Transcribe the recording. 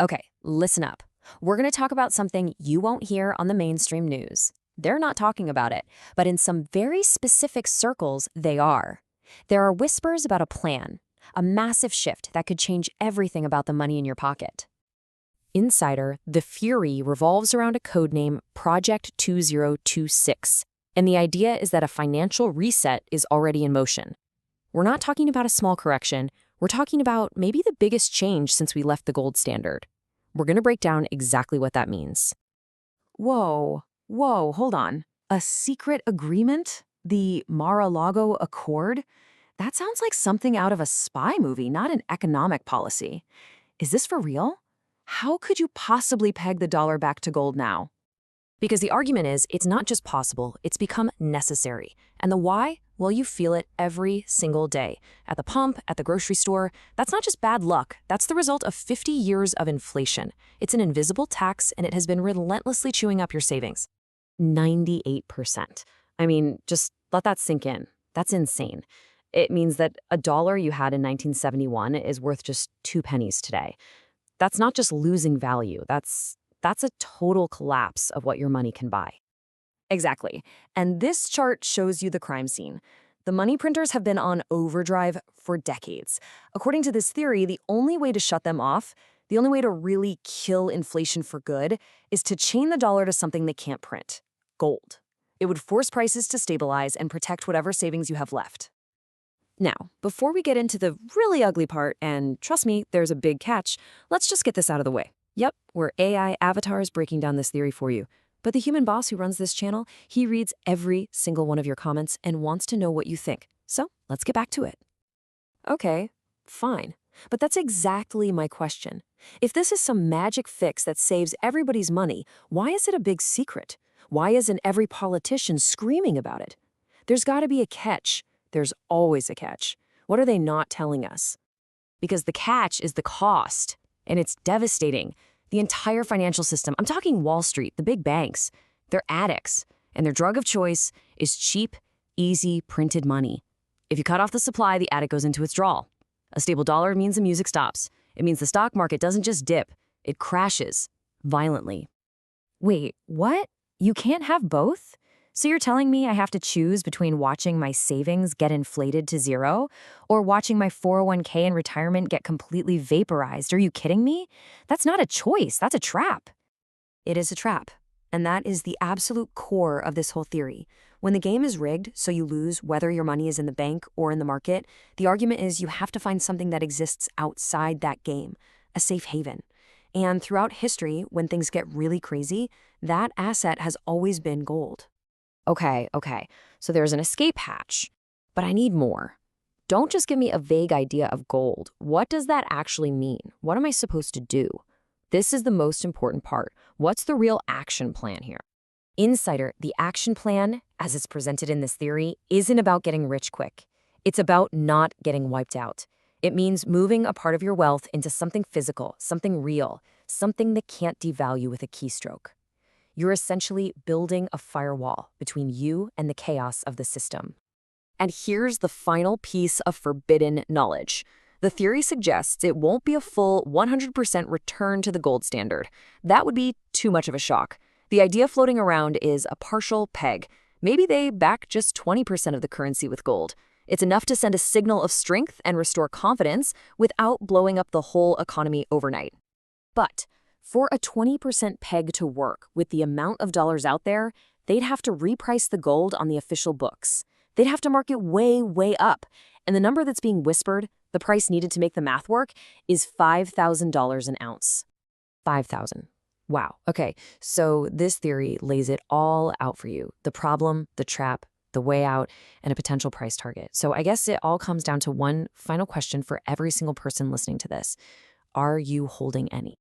Okay, listen up. We're going to talk about something you won't hear on the mainstream news. They're not talking about it, but in some very specific circles, they are. There are whispers about a plan, a massive shift that could change everything about the money in your pocket. Insider, the fury revolves around a codename Project 2026, and the idea is that a financial reset is already in motion. We're not talking about a small correction. We're talking about maybe the biggest change since we left the gold standard. We're going to break down exactly what that means. Whoa, hold on. A secret agreement? The Mar-a-Lago Accord? That sounds like something out of a spy movie, not an economic policy. Is this for real? How could you possibly peg the dollar back to gold now? Because the argument is, it's not just possible, it's become necessary. And the why? Well, you feel it every single day. At the pump, at the grocery store. That's not just bad luck. That's the result of 50 years of inflation. It's an invisible tax, and it has been relentlessly chewing up your savings. 98%. I mean, just let that sink in. That's insane. It means that a dollar you had in 1971 is worth just 2 pennies today. That's not just losing value. That's a total collapse of what your money can buy. Exactly. And this chart shows you the crime scene. The money printers have been on overdrive for decades. According to this theory, the only way to shut them off, the only way to really kill inflation for good, is to chain the dollar to something they can't print: gold. It would force prices to stabilize and protect whatever savings you have left. Now, before we get into the really ugly part, and trust me, there's a big catch, let's just get this out of the way. Yep, we're AI avatars breaking down this theory for you. But the human boss who runs this channel, he reads every single one of your comments and wants to know what you think. So let's get back to it. Okay, fine. But that's exactly my question. If this is some magic fix that saves everybody's money, why is it a big secret? Why isn't every politician screaming about it? There's got to be a catch. There's always a catch. What are they not telling us? Because the catch is the cost, and it's devastating. The entire financial system, I'm talking Wall Street, the big banks, they're addicts, and their drug of choice is cheap, easy, printed money. If you cut off the supply, the addict goes into withdrawal. A stable dollar means the music stops. It means the stock market doesn't just dip, it crashes violently. Wait, what? You can't have both? So you're telling me I have to choose between watching my savings get inflated to zero or watching my 401k in retirement get completely vaporized? Are you kidding me? That's not a choice. That's a trap. It is a trap. And that is the absolute core of this whole theory. When the game is rigged, so you lose whether your money is in the bank or in the market, the argument is you have to find something that exists outside that game, a safe haven. And throughout history, when things get really crazy, that asset has always been gold. Okay, so there's an escape hatch, but I need more. Don't just give me a vague idea of gold. What does that actually mean? What am I supposed to do? This is the most important part. What's the real action plan here? Insider, the action plan, as it's presented in this theory, isn't about getting rich quick. It's about not getting wiped out. It means moving a part of your wealth into something physical, something real, something that can't devalue with a keystroke. You're essentially building a firewall between you and the chaos of the system. And here's the final piece of forbidden knowledge. The theory suggests it won't be a full 100% return to the gold standard. That would be too much of a shock. The idea floating around is a partial peg. Maybe they back just 20% of the currency with gold. It's enough to send a signal of strength and restore confidence without blowing up the whole economy overnight. But for a 20% peg to work with the amount of dollars out there, they'd have to reprice the gold on the official books. They'd have to mark it way, way up. And the number that's being whispered, the price needed to make the math work, is $5,000 an ounce. 5,000. Wow. Okay, so this theory lays it all out for you. The problem, the trap, the way out, and a potential price target. So I guess it all comes down to one final question for every single person listening to this. Are you holding any?